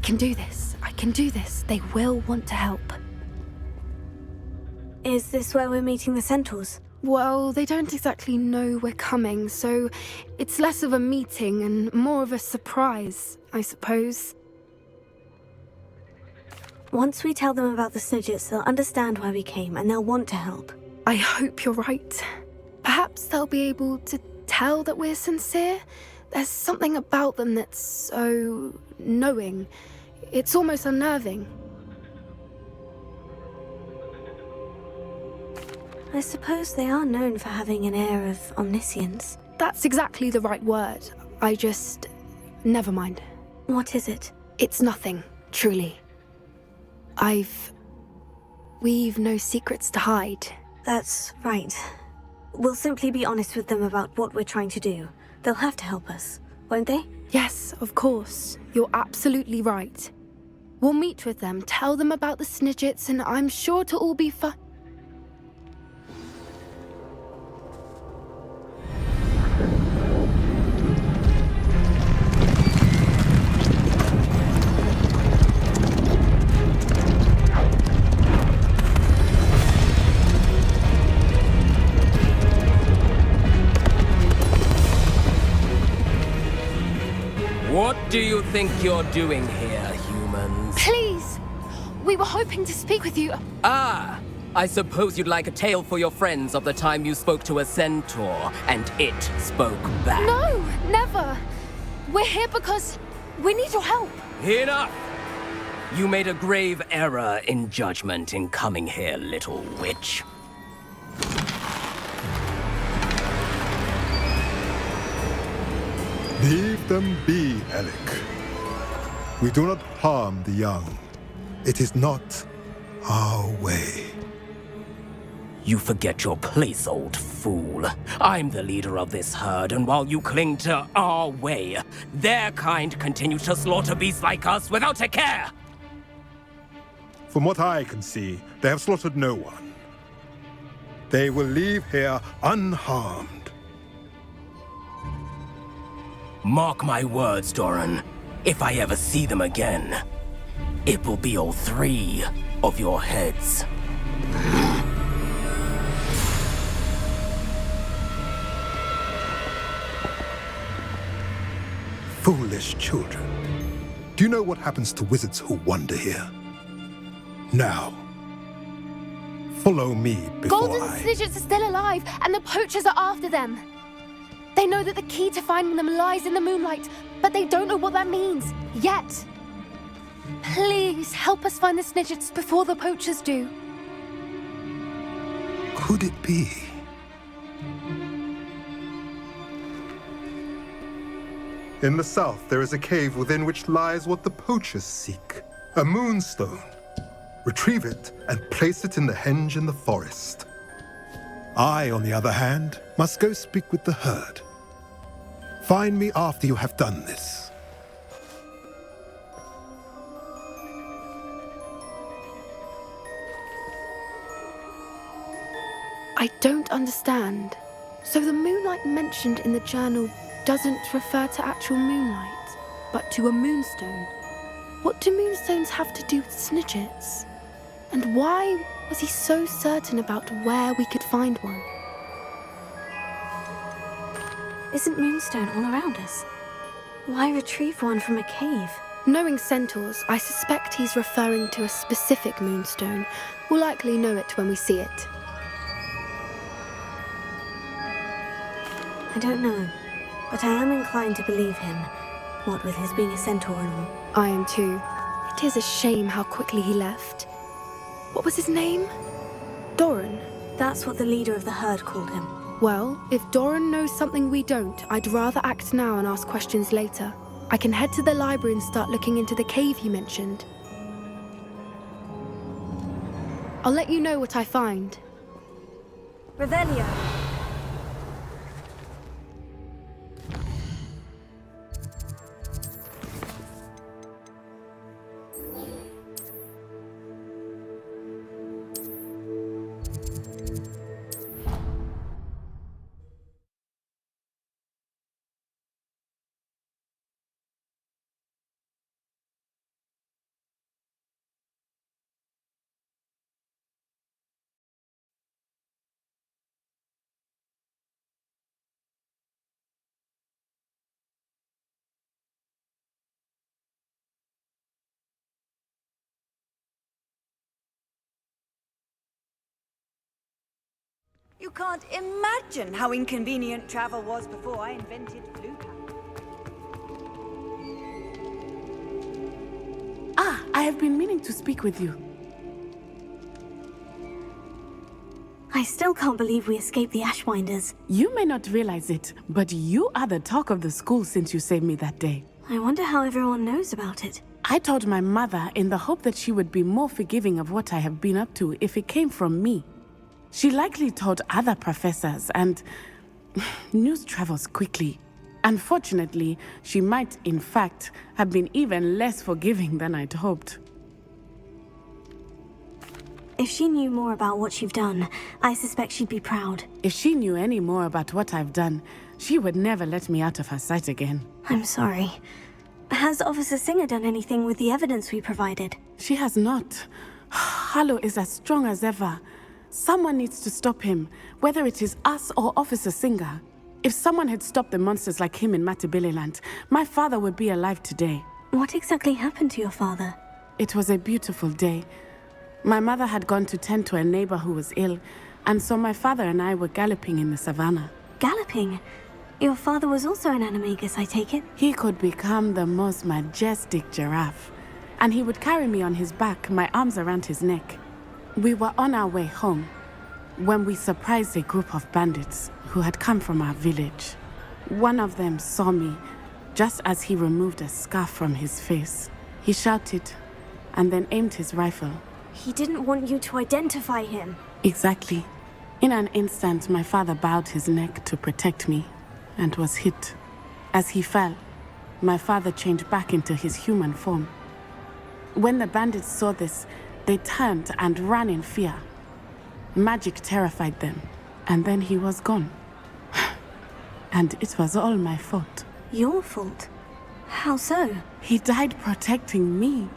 can do this. I can do this. They will want to help. Is this where we're meeting the centaurs? Well, they don't exactly know we're coming, so it's less of a meeting and more of a surprise, I suppose. Once we tell them about the Snidgets, they'll understand why we came and they'll want to help. I hope you're right. Perhaps they'll be able to tell that we're sincere. There's something about them that's so knowing. It's almost unnerving. I suppose they are known for having an air of omniscience. That's exactly the right word. Never mind. What is it? It's nothing, truly. We've no secrets to hide. That's right. We'll simply be honest with them about what we're trying to do. They'll have to help us, won't they? Yes, of course. You're absolutely right. We'll meet with them, tell them about the Snidgets, and I'm sure to all be fine. What do you think you're doing here, humans? Please! We were hoping to speak with you. Ah! I suppose you'd like a tale for your friends of the time you spoke to a centaur, and it spoke back. No, never. We're here because we need your help. Enough! You made a grave error in judgment in coming here, little witch. Leave them be, Alec. We do not harm the young. It is not our way. You forget your place, old fool. I'm the leader of this herd, and while you cling to our way, their kind continue to slaughter beasts like us without a care! From what I can see, they have slaughtered no one. They will leave here unharmed. Mark my words, Doran. If I ever see them again, it will be all 3 of your heads. Foolish children. Do you know what happens to wizards who wander here? Now, follow me before Golden Snidgets are still alive, and the poachers are after them. They know that the key to finding them lies in the moonlight, but they don't know what that means, yet. Please, help us find the Snidgets before the poachers do. Could it be? In the south, there is a cave within which lies what the poachers seek. A moonstone. Retrieve it and place it in the henge in the forest. I, on the other hand, must go speak with the herd. Find me after you have done this. I don't understand. So the moonlight mentioned in the journal doesn't refer to actual moonlight, but to a moonstone. What do moonstones have to do with Snidgets? And why was he so certain about where we could find one? Isn't moonstone all around us? Why retrieve one from a cave? Knowing centaurs, I suspect he's referring to a specific moonstone. We'll likely know it when we see it. I don't know, but I am inclined to believe him, what with his being a centaur and all. I am too. It is a shame how quickly he left. What was his name? Doran? That's what the leader of the herd called him. Well, if Doran knows something we don't, I'd rather act now and ask questions later. I can head to the library and start looking into the cave you mentioned. I'll let you know what I find. Revelio! You can't imagine how inconvenient travel was before I invented blue cat. I have been meaning to speak with you. I still can't believe we escaped the Ashwinders. You may not realize it, but you are the talk of the school since you saved me that day. I wonder how everyone knows about it. I told my mother in the hope that she would be more forgiving of what I have been up to if it came from me. She likely told other professors, and news travels quickly. Unfortunately, she might, in fact, have been even less forgiving than I'd hoped. If she knew more about what you've done, I suspect she'd be proud. If she knew any more about what I've done, she would never let me out of her sight again. I'm sorry. Has Officer Singer done anything with the evidence we provided? She has not. Harlow is as strong as ever. Someone needs to stop him, whether it is us or Officer Singer. If someone had stopped the monsters like him in Matabeleland, my father would be alive today. What exactly happened to your father? It was a beautiful day. My mother had gone to tend to a neighbor who was ill, and so my father and I were galloping in the savannah. Galloping? Your father was also an animagus, I take it? He could become the most majestic giraffe, and he would carry me on his back, my arms around his neck. We were on our way home when we surprised a group of bandits who had come from our village. One of them saw me just as he removed a scarf from his face. He shouted and then aimed his rifle. He didn't want you to identify him. Exactly. In an instant, my father bowed his neck to protect me and was hit. As he fell, my father changed back into his human form. When the bandits saw this, they turned and ran in fear. Magic terrified them, and then he was gone. And it was all my fault. Your fault? How so? He died protecting me.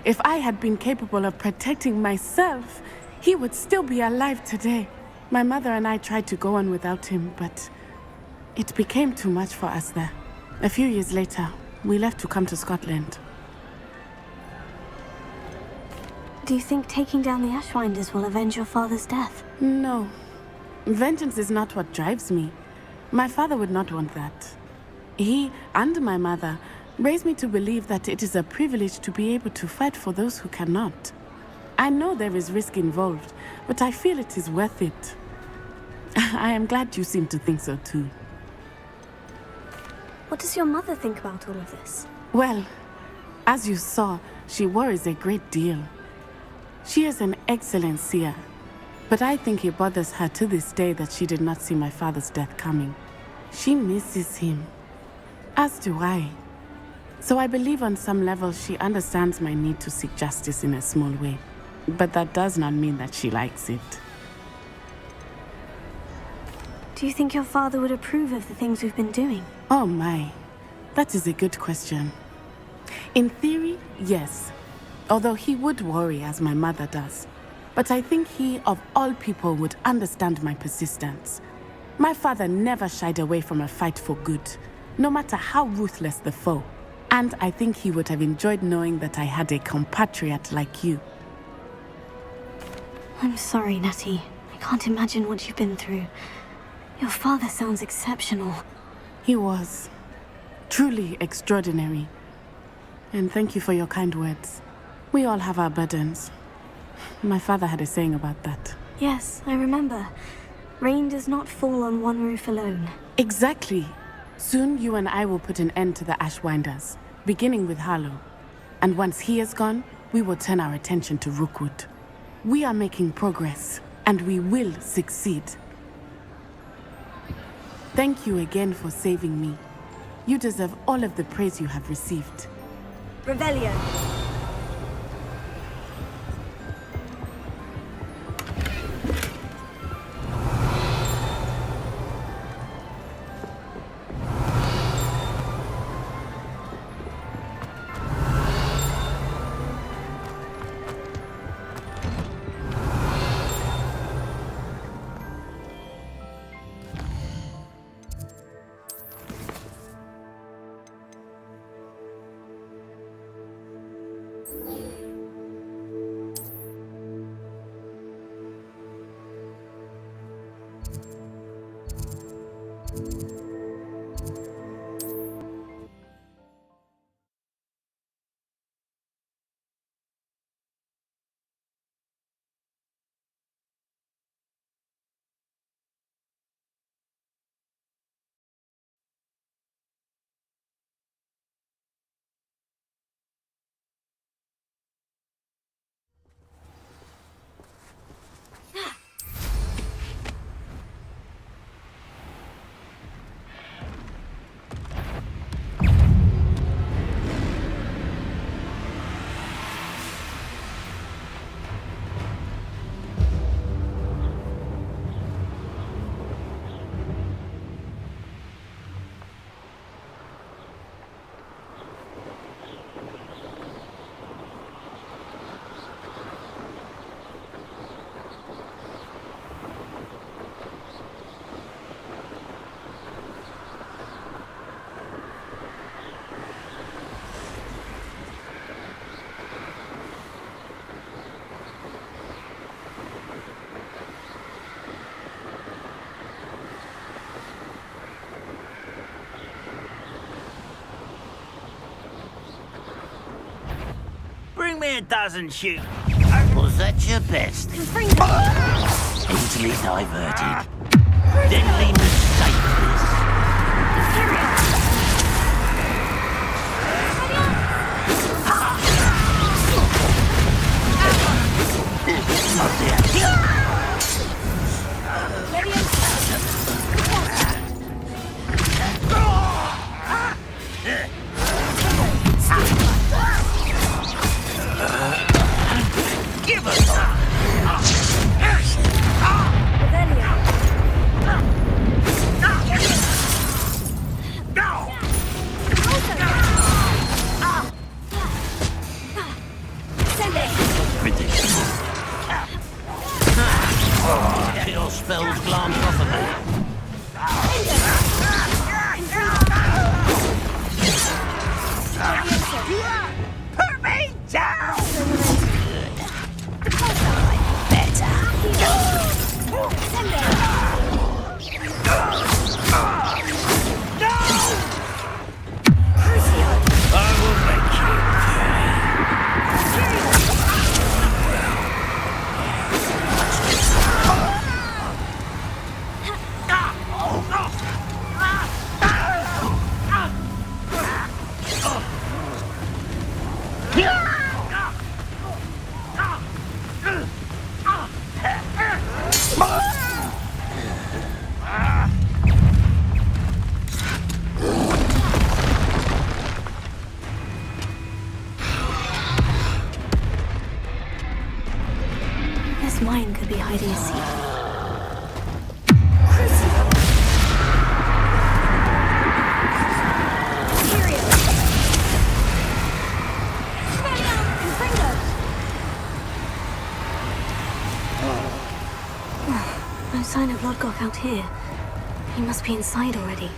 If I had been capable of protecting myself, he would still be alive today. My mother and I tried to go on without him, but it became too much for us there. A few years later, we left to come to Scotland. Do you think taking down the Ashwinders will avenge your father's death? No. Vengeance is not what drives me. My father would not want that. He and my mother raised me to believe that it is a privilege to be able to fight for those who cannot. I know there is risk involved, but I feel it is worth it. I am glad you seem to think so too. What does your mother think about all of this? Well, as you saw, she worries a great deal. She is an excellent seer, but I think it bothers her to this day that she did not see my father's death coming. She misses him, as do I. So I believe on some level she understands my need to seek justice in a small way, but that does not mean that she likes it. Do you think your father would approve of the things we've been doing? Oh my, that is a good question. In theory, yes. Although he would worry as my mother does. But I think he, of all people, would understand my persistence. My father never shied away from a fight for good, no matter how ruthless the foe. And I think he would have enjoyed knowing that I had a compatriot like you. I'm sorry, Natty. I can't imagine what you've been through. Your father sounds exceptional. He was. Truly extraordinary. And thank you for your kind words. We all have our burdens. My father had a saying about that. Yes, I remember. Rain does not fall on one roof alone. Exactly. Soon you and I will put an end to the Ashwinders, beginning with Harlow. And once he is gone, we will turn our attention to Rookwood. We are making progress, and we will succeed. Thank you again for saving me. You deserve all of the praise you have received. Revelio. Bring me a dozen shoot. Was that your best? Easily diverted. Deadly mistake, this. Give us your spells glance off of me. Put me down! Better. I will make you This mine could be hiding a secret. No sign of Lodgok out here. He must be inside already.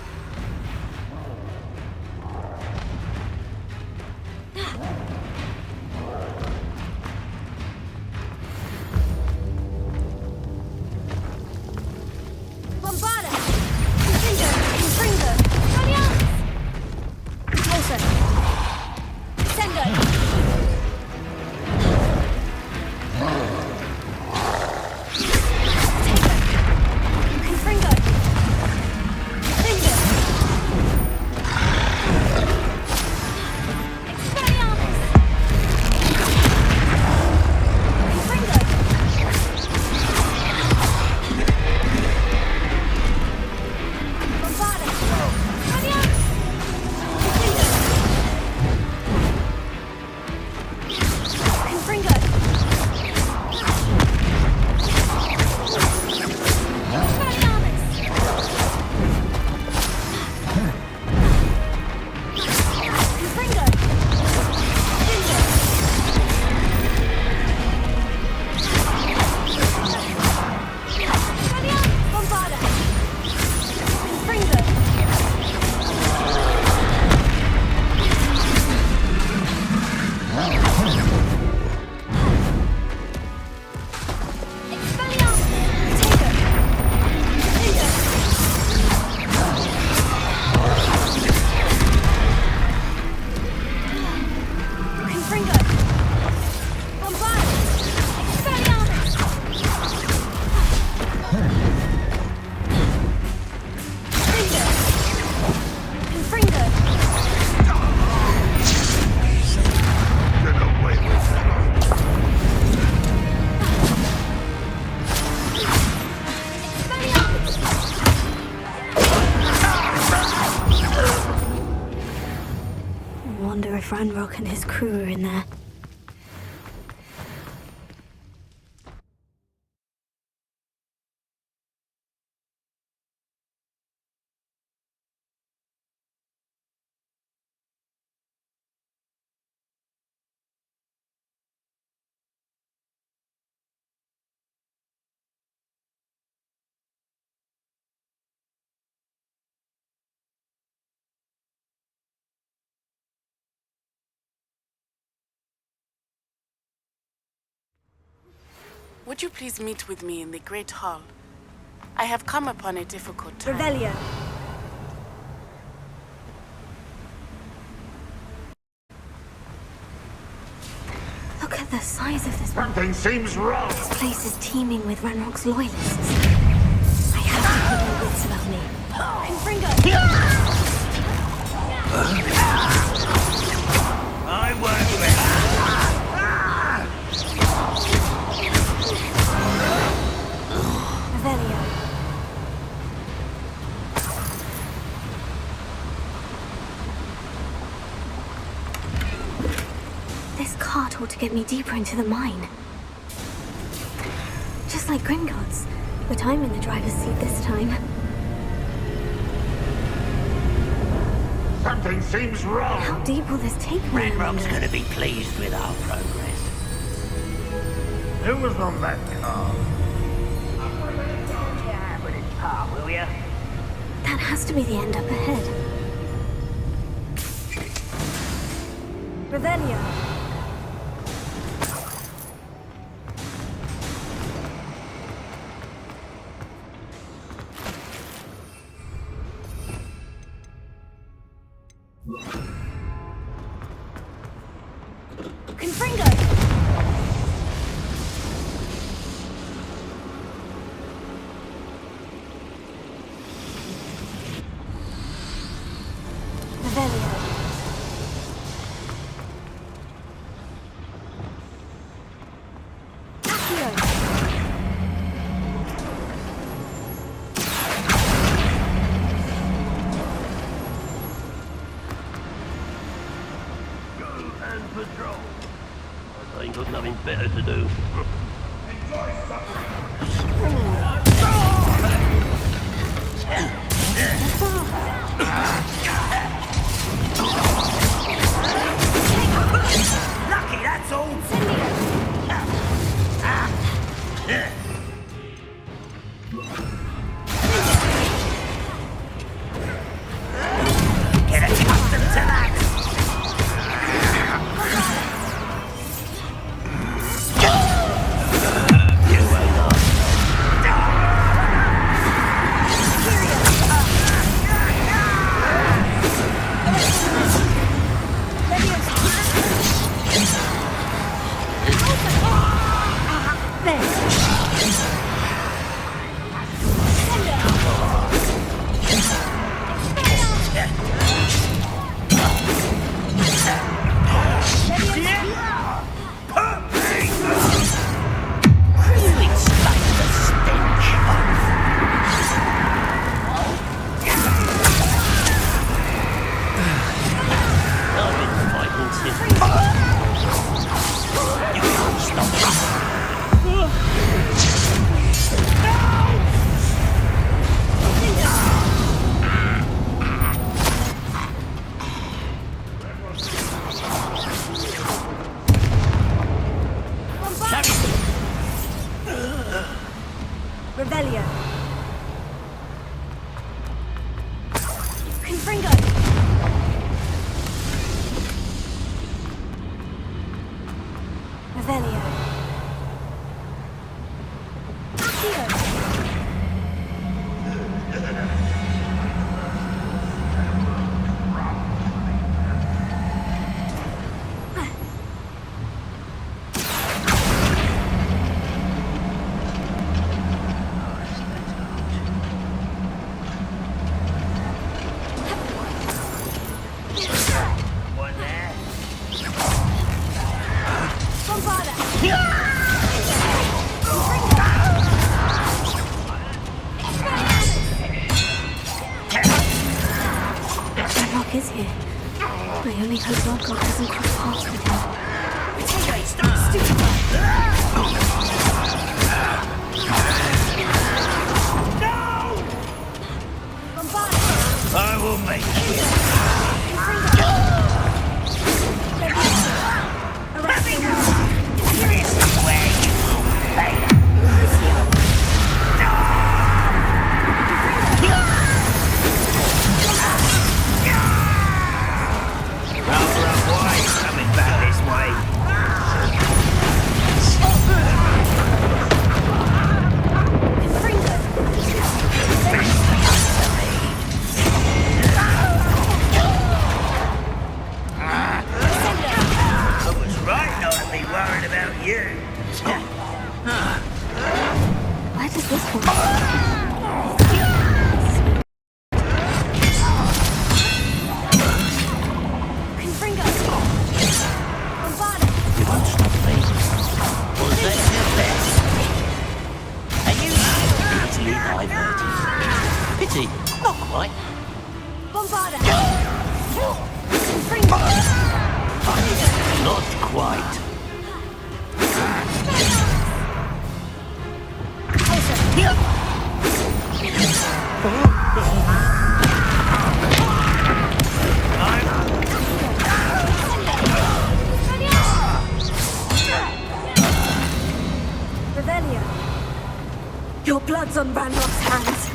Ranrock and his crew are in there. Would you please meet with me in the Great Hall? I have come upon a difficult time. Revelio. The size of this one. Something seems wrong. This place is teeming with Ranrock's loyalists. I have to keep my wits about me. Confringo! I won't let Revelio. This cart ought to get me deeper into the mine. Just like Gringotts, but I'm in the driver's seat this time. Something seems wrong. How deep will this take me? Ranrock's gonna be pleased with our progress. Who was on that car? Yeah, but it's part, will ya? That has to be the end up ahead. Revelio. Confringo! Revelio. Accio. And patrol. I ain't got nothing better to do. Lucky, that's all. Get accustomed to that. Revelio. Confringo. Revelio. Accio. One there. Bombarda. Ranrock is here. I only hope Rodgott doesn't cross paths with him. Stop I will make coming back this way. Where does this one? You won't stop me. Was that your best? And you easily diverted. Pity, not quite. Not quite. Revelio. Your blood's on Ranrock's hands.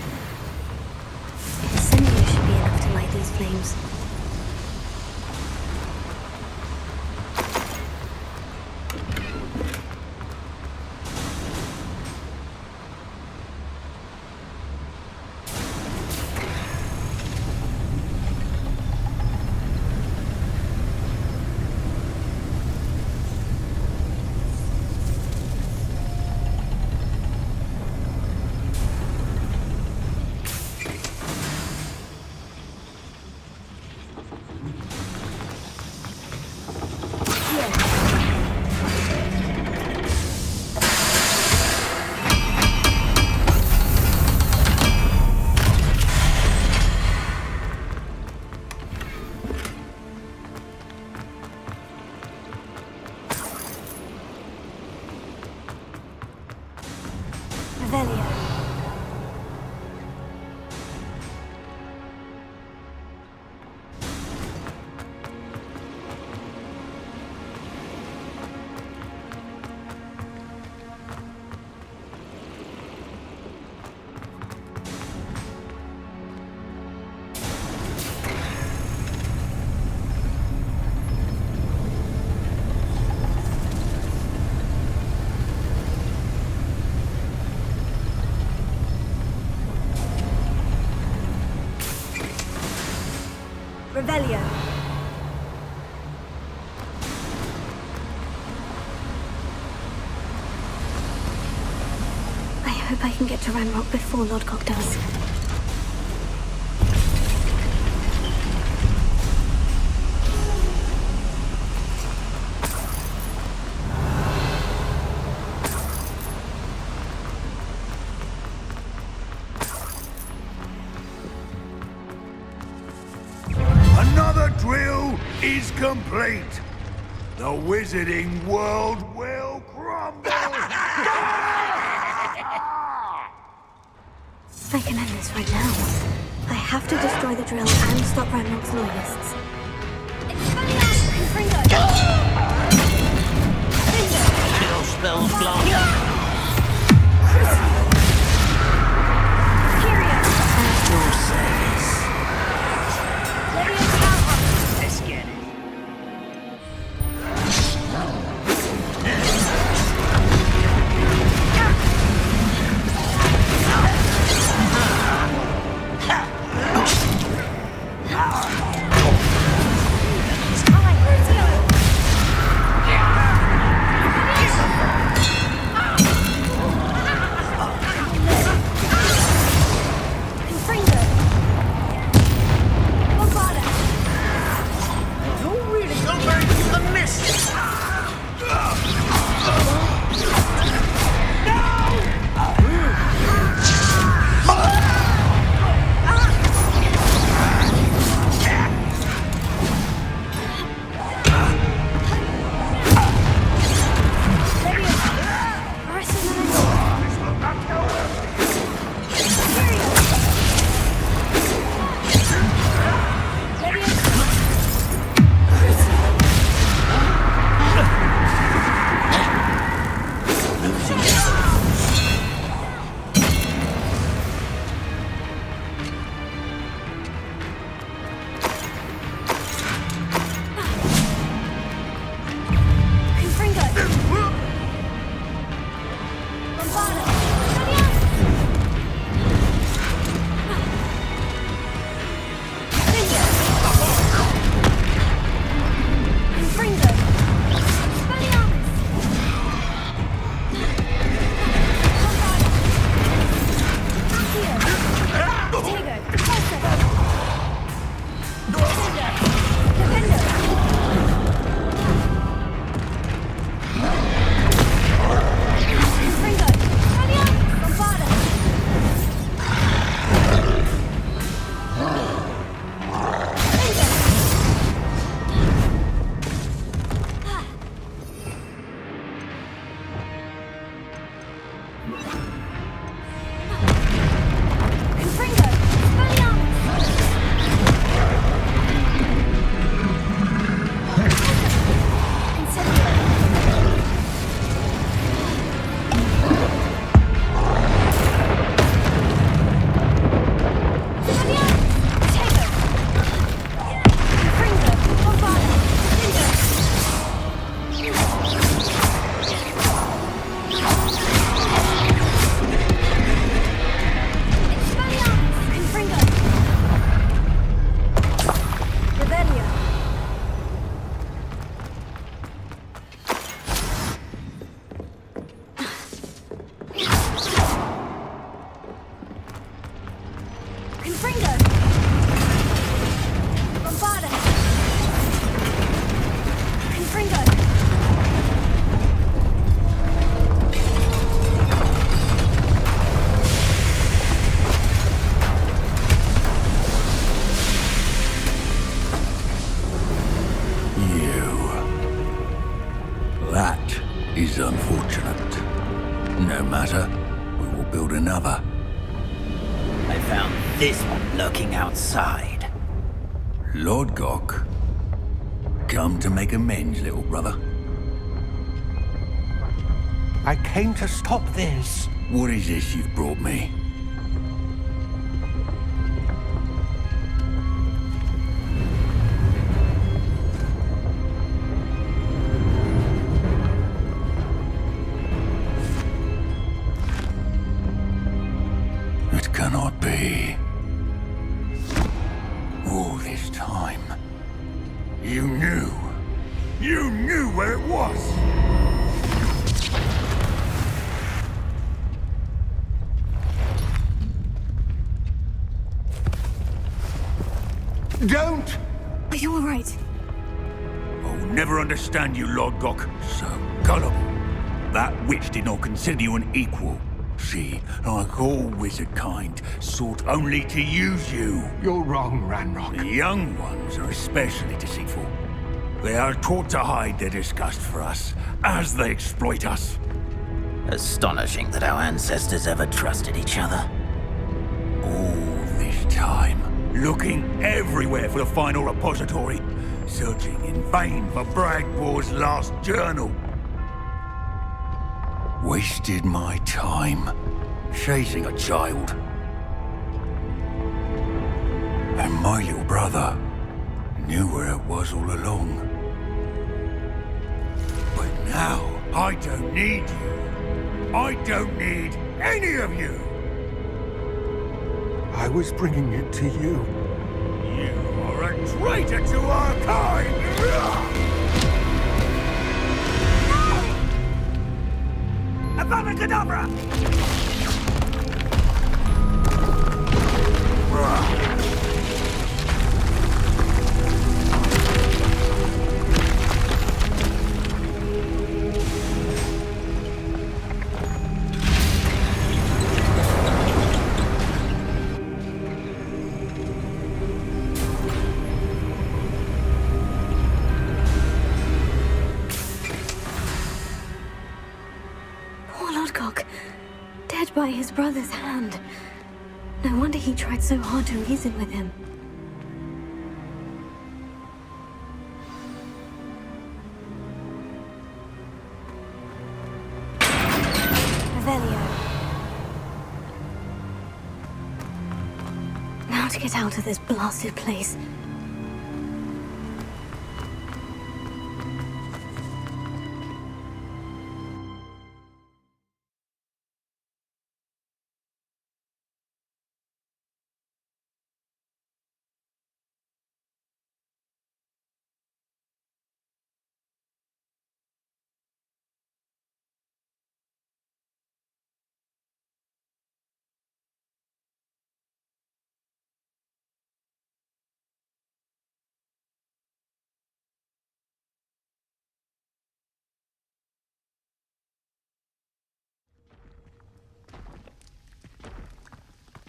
Incendio should be enough to light these flames. Revelio. Revelio. I hope I can get to Ranrock before Lodgok does. Another drill is complete. The wizarding world will crumble. I can end this right now. I have to destroy the drill and stop Ranrock's loyalists. Chill spells blast. At your service. Let's get it. Is unfortunate. No matter, we will build another. I found this one lurking outside. Lord Gok, come to make amends, little brother. I came to stop this. What is this you've brought me? It cannot be. All this time, you knew. You knew where it was! Don't! Are you alright? I'll never understand you, Lord Gok. So gullible. That witch did not consider you an equal. She, like all wizard kind, sought only to use you. You're wrong, Ranrock. The young ones are especially deceitful. They are taught to hide their disgust for us, as they exploit us. Astonishing that our ancestors ever trusted each other. All this time, looking everywhere for the final repository, searching in vain for Bragbor's last journal. Wasted my time chasing a child. And my little brother knew where it was all along. But now, I don't need you. I don't need any of you. I was bringing it to you. You are a traitor to our kind! Abracadabra! By his brother's hand. No wonder he tried so hard to reason with him. Revelio. Now to get out of this blasted place.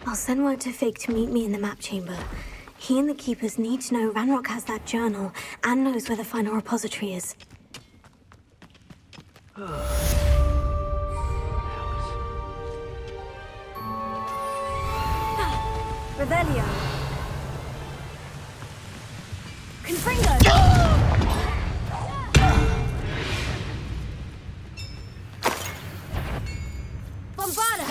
I'll send word to Fig to meet me in the map chamber. He and the keepers need to know Ranrock has that journal and knows where the final repository is. Revelio. Confringo. Bombarda.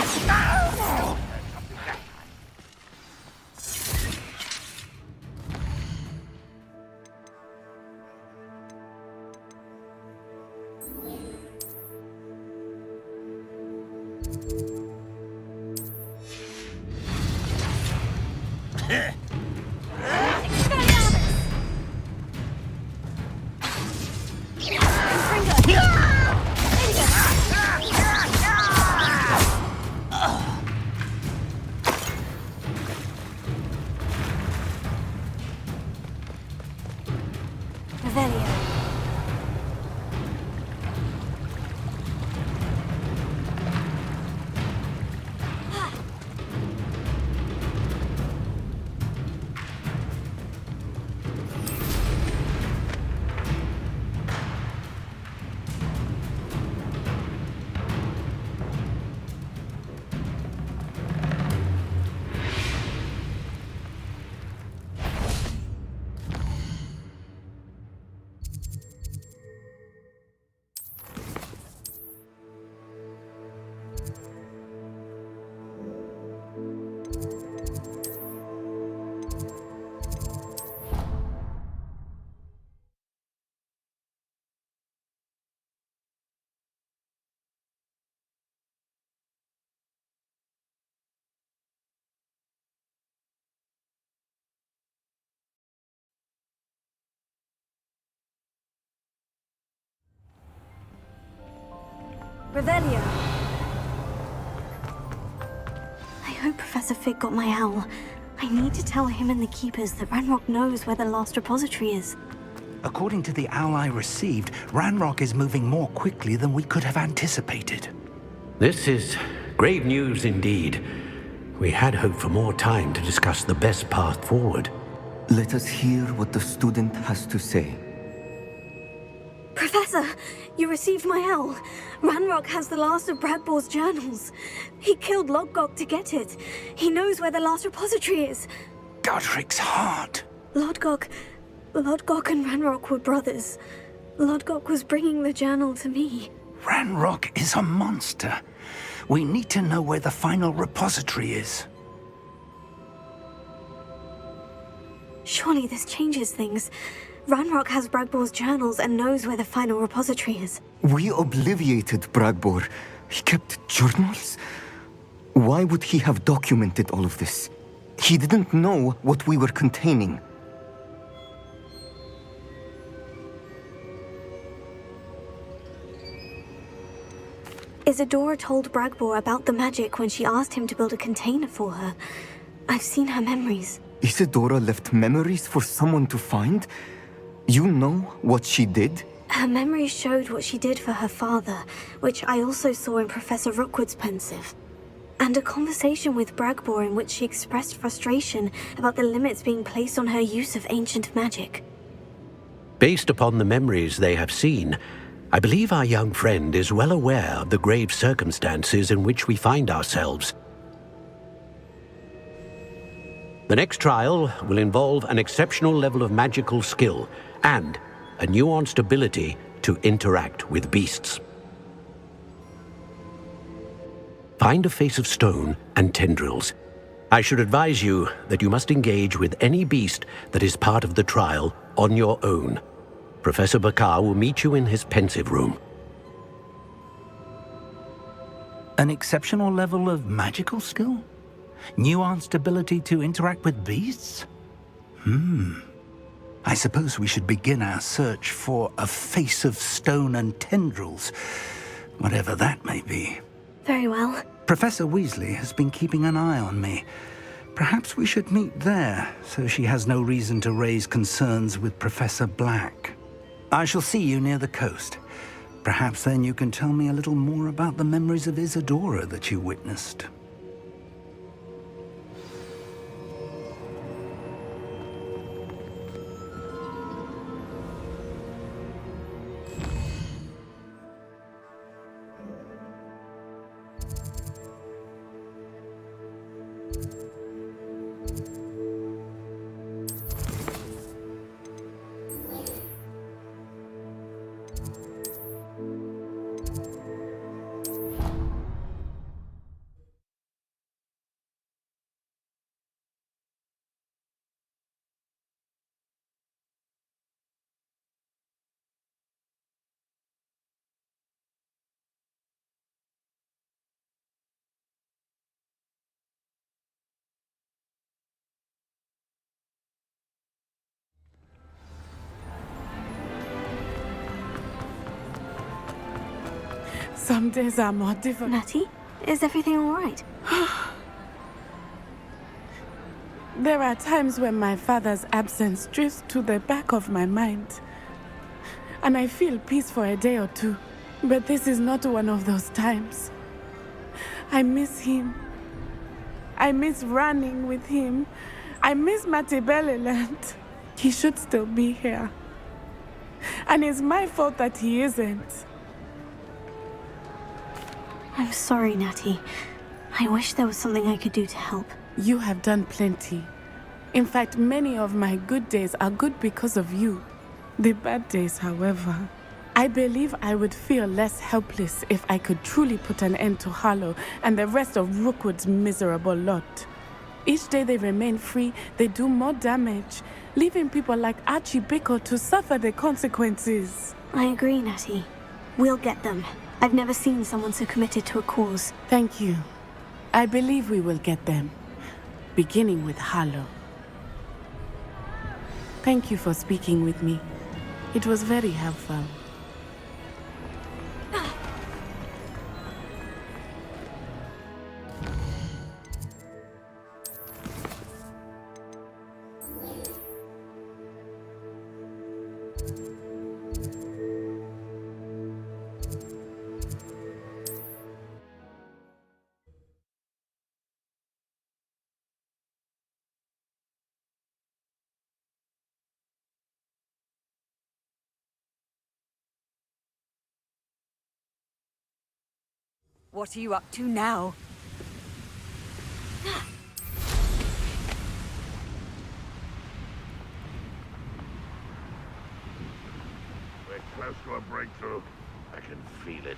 Revelio. I hope Professor Fig got my owl. I need to tell him and the Keepers that Ranrock knows where the last repository is. According to the owl I received, Ranrock is moving more quickly than we could have anticipated. This is grave news indeed. We had hoped for more time to discuss the best path forward. Let us hear what the student has to say. Professor, you received my owl. Ranrock has the last of Bradbor's journals. He killed Lodgok to get it. He knows where the last repository is. Godric's heart. Lodgok and Ranrock were brothers. Lodgok was bringing the journal to me. Ranrock is a monster. We need to know where the final repository is. Surely this changes things. Ranrock has Bradbor's journals and knows where the final repository is. We obliviated Bradbor. He kept journals? Why would he have documented all of this? He didn't know what we were containing. Isadora told Bradbor about the magic when she asked him to build a container for her. I've seen her memories. Isadora left memories for someone to find? You know what she did? Her memories showed what she did for her father, which I also saw in Professor Rookwood's pensive. And a conversation with Bradbor in which she expressed frustration about the limits being placed on her use of ancient magic. Based upon the memories they have seen, I believe our young friend is well aware of the grave circumstances in which we find ourselves. The next trial will involve an exceptional level of magical skill and a nuanced ability to interact with beasts. Find a face of stone and tendrils. I should advise you that you must engage with any beast that is part of the trial on your own. Professor Bakar will meet you in his pensive room. An exceptional level of magical skill? Nuanced ability to interact with beasts? I suppose we should begin our search for a face of stone and tendrils, whatever that may be. Very well. Professor Weasley has been keeping an eye on me. Perhaps we should meet there, so she has no reason to raise concerns with Professor Black. I shall see you near the coast. Perhaps then you can tell me a little more about the memories of Isadora that you witnessed. Some days are more difficult. Natty, is everything all right? There are times when my father's absence drifts to the back of my mind, and I feel peace for a day or two. But this is not one of those times. I miss him. I miss running with him. I miss Matibeleland. He should still be here. And it's my fault that he isn't. I'm sorry, Natty. I wish there was something I could do to help. You have done plenty. In fact, many of my good days are good because of you. The bad days, however, I believe I would feel less helpless if I could truly put an end to Harlow and the rest of Rookwood's miserable lot. Each day they remain free, they do more damage, leaving people like Archie Bickle to suffer the consequences. I agree, Natty. We'll get them. I've never seen someone so committed to a cause. Thank you. I believe we will get them, beginning with Harlow. Thank you for speaking with me. It was very helpful. What are you up to now? We're close to a breakthrough. I can feel it.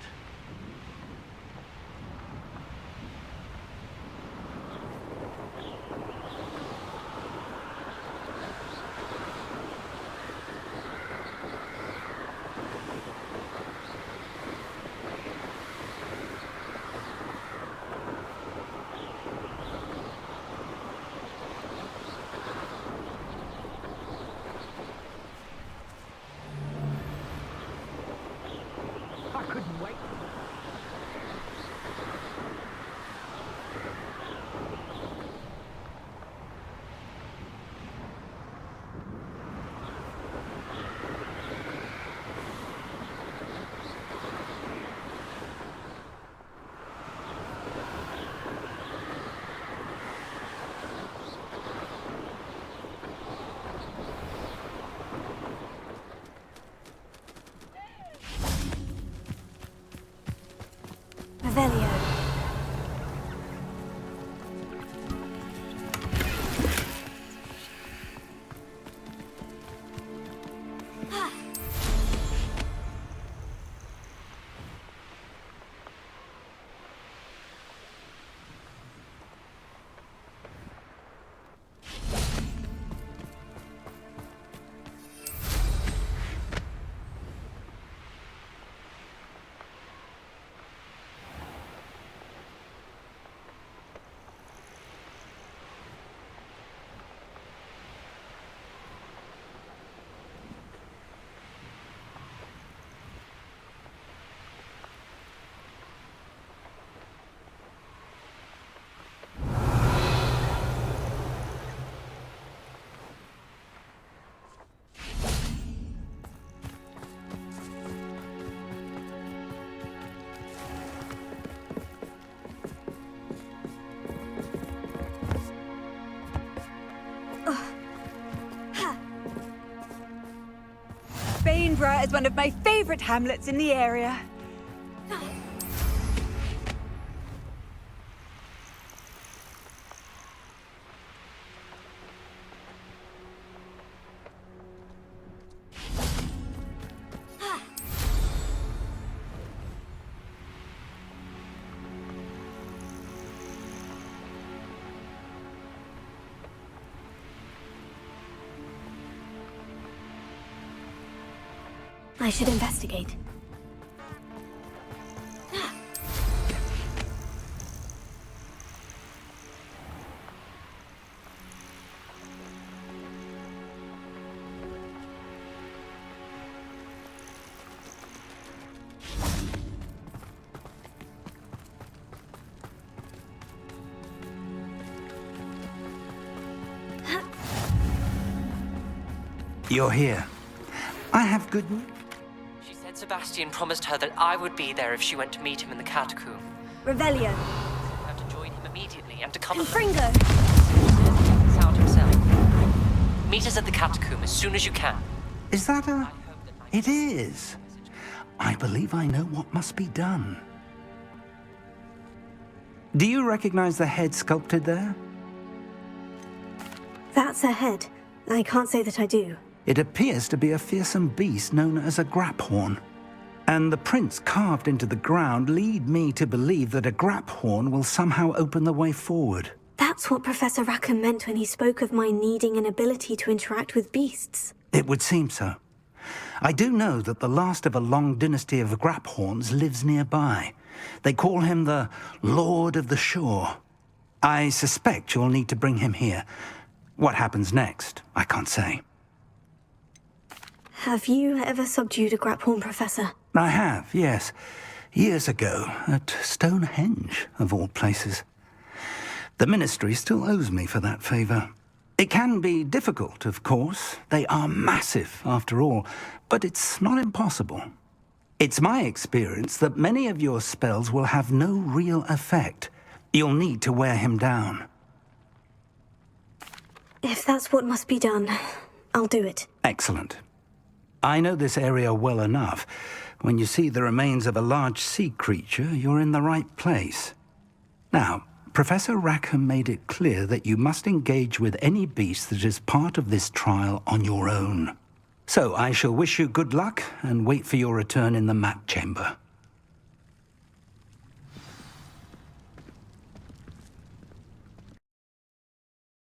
Revelio. Bainborough is one of my favorite hamlets in the area. I should investigate. You're here. I have good news. She said Sebastian promised her that I would be there if she went to meet him in the catacomb. Revelio. You have to join him immediately and to come Fringo. This out himself. Meet us at the catacomb as soon as you can. Is that a... It is. I believe I know what must be done. Do you recognize the head sculpted there? That's a head. I can't say that I do. It appears to be a fearsome beast known as a graphorn. And the prints carved into the ground lead me to believe that a graphorn will somehow open the way forward. That's what Professor Rackham meant when he spoke of my needing an ability to interact with beasts. It would seem so. I do know that the last of a long dynasty of graphorns lives nearby. They call him the Lord of the Shore. I suspect you'll need to bring him here. What happens next, I can't say. Have you ever subdued a graphorn, Professor? I have, yes. Years ago, at Stonehenge, of all places. The Ministry still owes me for that favor. It can be difficult, of course. They are massive, after all, but it's not impossible. It's my experience that many of your spells will have no real effect. You'll need to wear him down. If that's what must be done, I'll do it. Excellent. I know this area well enough. When you see the remains of a large sea creature, you're in the right place. Now, Professor Rackham made it clear that you must engage with any beast that is part of this trial on your own. So I shall wish you good luck and wait for your return in the map chamber.